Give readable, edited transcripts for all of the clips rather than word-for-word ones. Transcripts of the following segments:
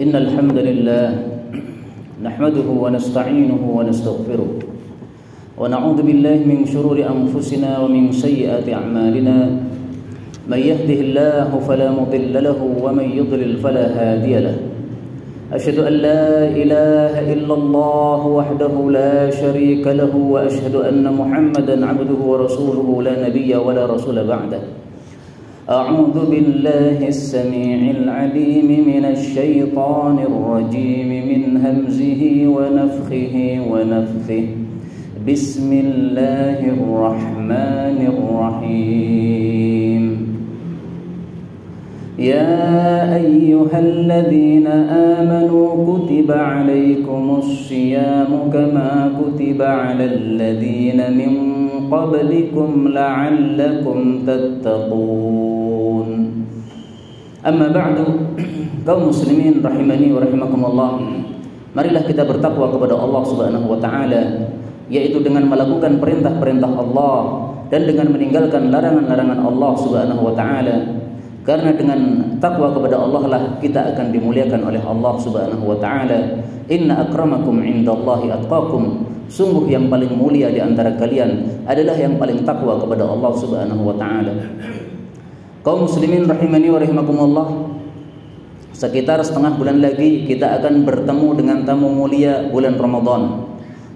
إن الحمد لله نحمده ونستعينه ونستغفره ونعوذ بالله من شرور أنفسنا ومن سيئات أعمالنا من يهده الله فلا مضل له ومن يضلل فلا هادي له أشهد أن لا إله إلا الله وحده لا شريك له وأشهد أن محمدا عبده ورسوله لا نبي ولا رسول بعده أعوذ بالله السميع العليم من الشيطان الرجيم من همزه ونفخه ونفثه بسم الله الرحمن الرحيم يا أيها الذين آمنوا كتب عليكم الصيام كما كتب على الذين من قبلكم لعلكم تتقون أما بعد kaum muslimin rahimani wa rahimakumullah, marilah kita bertakwa kepada Allah Subhanahu wa taala, yaitu dengan melakukan perintah-perintah Allah dan dengan meninggalkan larangan-larangan Allah Subhanahu wa taala. Karena dengan takwa kepada Allah lah kita akan dimuliakan oleh Allah Subhanahu wa taala. Inna akramakum indallahi atqakum. Sungguh yang paling mulia di antara kalian adalah yang paling takwa kepada Allah Subhanahu wa taala. Kaum muslimin rahimani wa rahimakumullah, sekitar setengah bulan lagi kita akan bertemu dengan tamu mulia bulan Ramadan.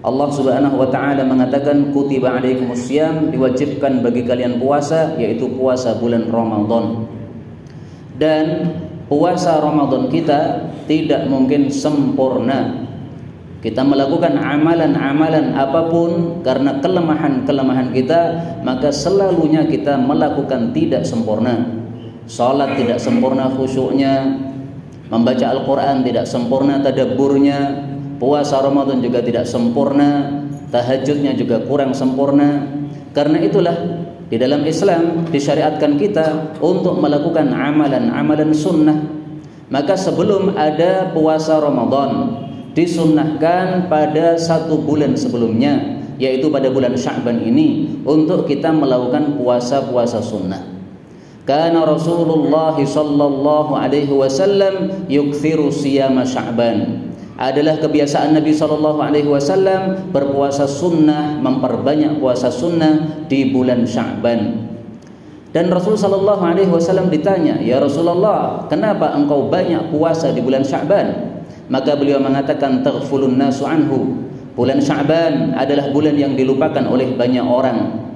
Allah Subhanahu wa taala mengatakan kutiba alaikumus syiyam, diwajibkan bagi kalian puasa, yaitu puasa bulan Ramadan. Dan puasa Ramadan kita tidak mungkin sempurna. Kita melakukan amalan-amalan apapun karena kelemahan-kelemahan kita, maka selalunya kita melakukan tidak sempurna. Salat tidak sempurna khusyuknya, membaca Al-Quran tidak sempurna tadabburnya, puasa Ramadan juga tidak sempurna, tahajudnya juga kurang sempurna. Karena itulah di dalam Islam disyariatkan kita untuk melakukan amalan-amalan sunnah. Maka sebelum ada puasa Ramadan, disunnahkan pada 1 bulan sebelumnya, yaitu pada bulan Sya'ban ini, untuk kita melakukan puasa-puasa sunnah. Kana Rasulullah sallallahu alaihi wasallam yukthiru siyama Sya'ban. Adalah kebiasaan Nabi sallallahu alaihi wasallam berpuasa sunnah, memperbanyak puasa sunnah di bulan Sya'ban. Dan Rasul sallallahu alaihi wasallam ditanya, "Ya Rasulullah, kenapa engkau banyak puasa di bulan Sya'ban?" Maka beliau mengatakan, "Taghfulun nasu anhu." Bulan Sya'ban adalah bulan yang dilupakan oleh banyak orang.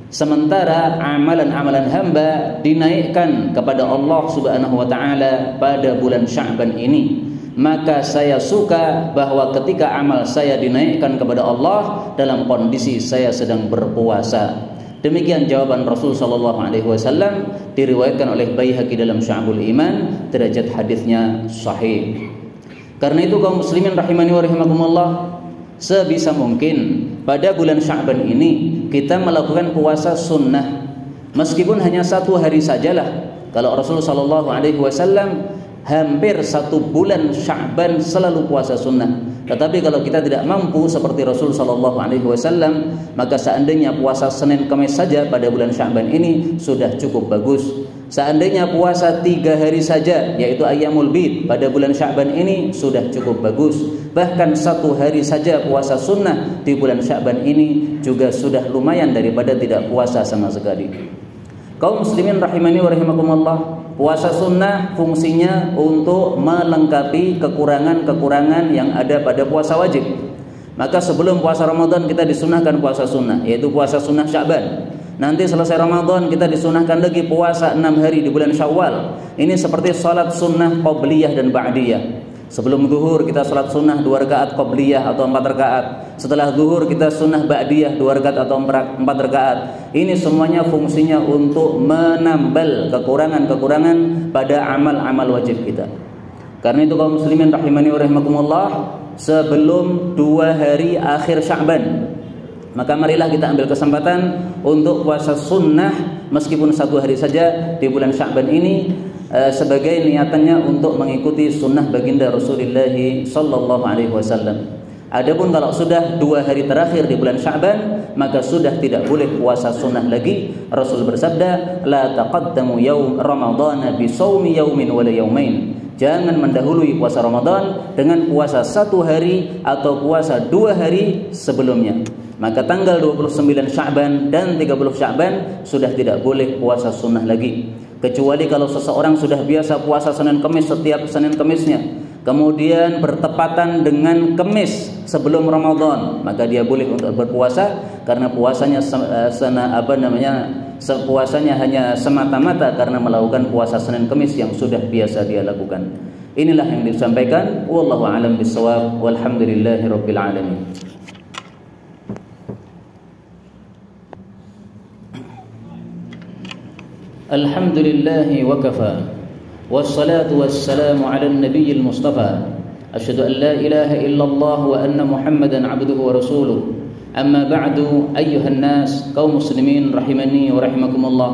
Sementara amalan-amalan hamba dinaikkan kepada Allah Subhanahu wa taala pada bulan Sya'ban ini. Maka saya suka bahwa ketika amal saya dinaikkan kepada Allah dalam kondisi saya sedang berpuasa. Demikian jawaban Rasul sallallahu alaihi wasallam, diriwayatkan oleh Baihaqi dalam Syu'abul Iman, derajat hadisnya sahih. Karena itu kaum muslimin rahimani wa rahimakumullah, sebisa mungkin pada bulan Sya'ban ini kita melakukan puasa sunnah, meskipun hanya 1 hari sajalah. Kalau Rasul sallallahu alaihi wasallam hampir 1 bulan Sya'ban selalu puasa sunnah. Tetapi kalau kita tidak mampu seperti Rasul sallallahu alaihi wasallam, maka seandainya puasa Senin Kamis saja pada bulan Sya'ban ini sudah cukup bagus. Seandainya puasa 3 hari saja, yaitu Ayyamul Bid pada bulan Sya'ban ini sudah cukup bagus. Bahkan 1 hari saja puasa sunnah di bulan Sya'ban ini juga sudah lumayan daripada tidak puasa sama sekali. Kaum muslimin rahimani wa rahimakumullah, puasa sunnah fungsinya untuk melengkapi kekurangan-kekurangan yang ada pada puasa wajib. Maka sebelum puasa Ramadan kita disunahkan puasa sunnah, yaitu puasa sunnah Sya'ban. Nanti selesai Ramadan kita disunahkan lagi puasa 6 hari di bulan Syawal. Ini seperti salat sunnah qabliyah dan ba'diyah. Sebelum zuhur kita salat sunnah 2 rakaat qabliyah atau 4 rakaat. Setelah zuhur kita sunnah ba'diyah 2 rakaat atau 4 rakaat. Ini semuanya fungsinya untuk menambal kekurangan-kekurangan pada amal-amal wajib kita. Karena itu kaum muslimin rahimani wa rahimakumullah, sebelum 2 hari akhir Sya'ban, maka marilah kita ambil kesempatan untuk puasa sunnah meskipun 1 hari saja di bulan Sya'ban ini, sebagai niatannya untuk mengikuti sunnah baginda Rasulullah sallallahu alaihi wasallam. Adapun kalau sudah 2 hari terakhir di bulan Sya'ban, maka sudah tidak boleh puasa sunnah lagi. Rasul bersabda, la taqaddamu yaum ramadhana bi shaumi yaumin wala yaumain. Jangan mendahului puasa Ramadan dengan puasa 1 hari atau puasa 2 hari sebelumnya. Maka tanggal 29 Sya'ban dan 30 Sya'ban sudah tidak boleh puasa sunnah lagi. Kecuali kalau seseorang sudah biasa puasa Senin Kemis setiap Senin Kemisnya, kemudian bertepatan dengan Kemis sebelum Ramadan, maka dia boleh untuk berpuasa, karena puasanya puasanya hanya semata-mata karena melakukan puasa Senin Kemis yang sudah biasa dia lakukan. Inilah yang disampaikan. Wallahu a'lam bishawab. Walhamdulillahirabbil alamin. Alhamdulillahi wa kafa. Wassalatu wassalamu ala nabiyil mustafa. Asyhadu an la ilaha illallah wa anna Muhammadan abduhu wa rasuluh. Amma ba'du, ayyuhan nas, kaum muslimin rahimani wa rahimakumullah.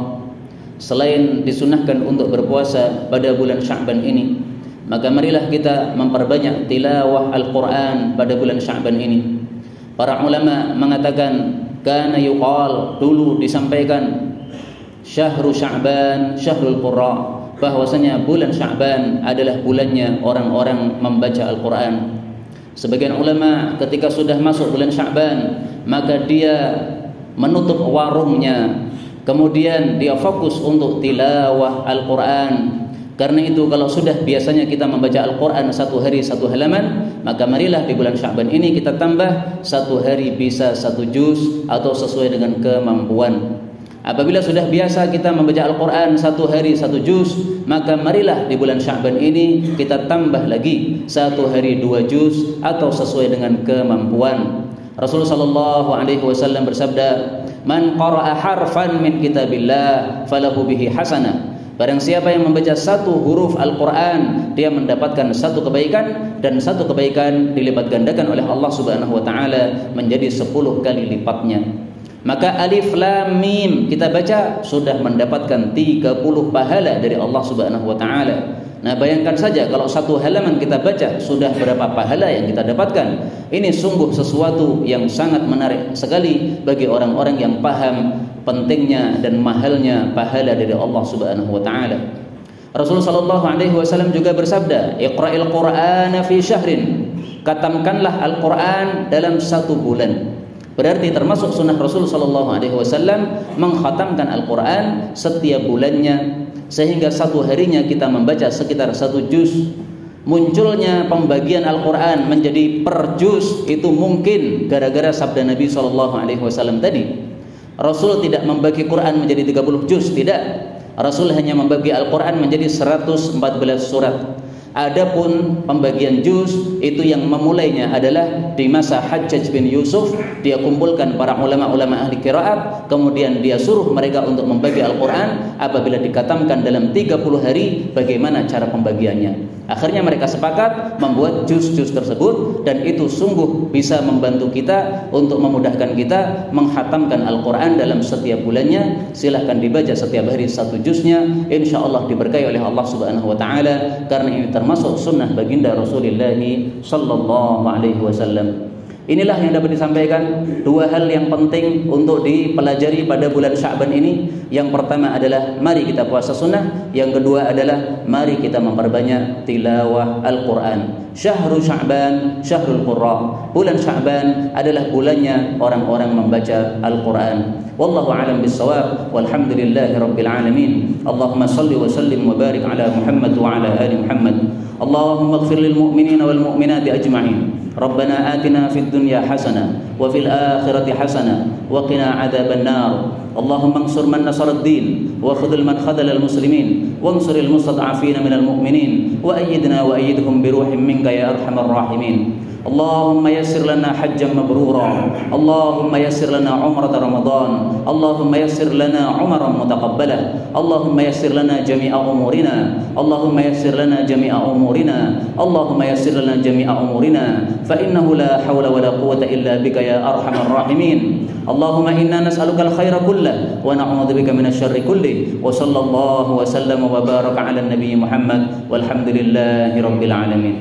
Selain disunahkan untuk berpuasa pada bulan Sya'ban ini, maka marilah kita memperbanyak tilawah Al-Quran pada bulan Sya'ban ini. Para ulama mengatakan, kana yuqal, dulu disampaikan, Syahrul Sya'ban, Syahrul Qurra, bahwasanya bulan Sya'ban adalah bulannya orang-orang membaca Al-Quran. Sebagian ulama ketika sudah masuk bulan Sya'ban, maka dia menutup warungnya, kemudian dia fokus untuk tilawah Al-Quran. Karena itu kalau sudah biasanya kita membaca Al-Quran 1 hari 1 halaman, maka marilah di bulan Sya'ban ini kita tambah 1 hari bisa 1 juz atau sesuai dengan kemampuan. Apabila sudah biasa kita membaca Al-Quran 1 hari 1 juz, maka marilah di bulan Sya'ban ini kita tambah lagi 1 hari 2 juz atau sesuai dengan kemampuan. Rasulullah sallallahu alaihi wasallam bersabda, "Man qara'a harfan min kitabillah falahu bihi hasanah." Barang siapa yang membaca 1 huruf Al-Quran, dia mendapatkan 1 kebaikan, dan 1 kebaikan dilipat gandakan oleh Allah Subhanahu wa taala menjadi 10 kali lipatnya. Maka alif lam mim kita baca sudah mendapatkan 30 pahala dari Allah Subhanahu wa taala. Nah, bayangkan saja kalau 1 halaman kita baca sudah berapa pahala yang kita dapatkan. Ini sungguh sesuatu yang sangat menarik sekali bagi orang-orang yang paham pentingnya dan mahalnya pahala dari Allah Subhanahu wa taala. Rasulullah sallallahu alaihi wasallam juga bersabda, "Iqra'il Qur'ana fi syahrin." Katamkanlah Al-Qur'an dalam 1 bulan. Berarti termasuk sunnah Rasul sallallahu alaihi wasallam mengkhatamkan Al-Quran setiap bulannya, sehingga 1 harinya kita membaca sekitar 1 juz. Munculnya pembagian Al-Quran menjadi per juz itu mungkin gara-gara sabda Nabi sallallahu alaihi wasallam tadi. Rasul tidak membagi Quran menjadi 30 juz, tidak. Rasul hanya membagi Al-Quran menjadi 114 surat. Adapun pembagian juz itu yang memulainya adalah di masa Hajjaj bin Yusuf. Dia kumpulkan para ulama-ulama ahli qiraat, kemudian dia suruh mereka untuk membagi Al-Quran. Apabila dikatamkan dalam 30 hari, bagaimana cara pembagiannya? Akhirnya mereka sepakat membuat juz-juz tersebut, dan itu sungguh bisa membantu kita untuk memudahkan kita menghatamkan Al-Quran dalam setiap bulannya. Silahkan dibaca setiap hari 1 juznya, insya Allah diberkahi oleh Allah Subhanahu wa taala, karena ini termasuk sunnah baginda Rasulullah sallallahu alaihi wasallam. Inilah yang dapat disampaikan, 2 hal yang penting untuk dipelajari pada bulan Sya'ban ini. Yang pertama adalah mari kita puasa sunnah. Yang kedua adalah mari kita memperbanyak tilawah Al-Quran. Syahrul Sya'ban, Syahrul Qurra. Bulan Sya'ban adalah bulannya orang-orang membaca Al-Quran. Wallahu a'lam bissawab. Walhamdulillahi rabbil alamin. Allahumma salli wa sallim wa barik ala Muhammad wa ala ali Muhammad. Allahumma ighfir lil mu'minina wal mu'minati ajma'in. ربنا آتنا في الدنيا حسنة وفي الآخرة حسنة وقنا عذاب النار. اللهم انصر من نصر الدين وخذل من خذل المسلمين وانصر المستضعفين من المؤمنين وأيدنا وأيدهم بروح منك يا أرحم الراحمين. اللهم يسر لنا حجا مبرورا. اللهم يسر لنا عمرة رمضان. اللهم يسر لنا عمرا متقبلة. اللهم يسر لنا جميع أمورنا. اللهم يسر لنا جميع أمورنا. اللهم يسر لنا جميع أمورنا، فإنه لا حول ولا قوة إلا بك يا أرحم الراحمين. اللهم إنا نسألك الخير كله ونعوذ بك من الشر كله. وصلى الله وسلم وبارك على النبي محمد والحمد لله رب العالمين.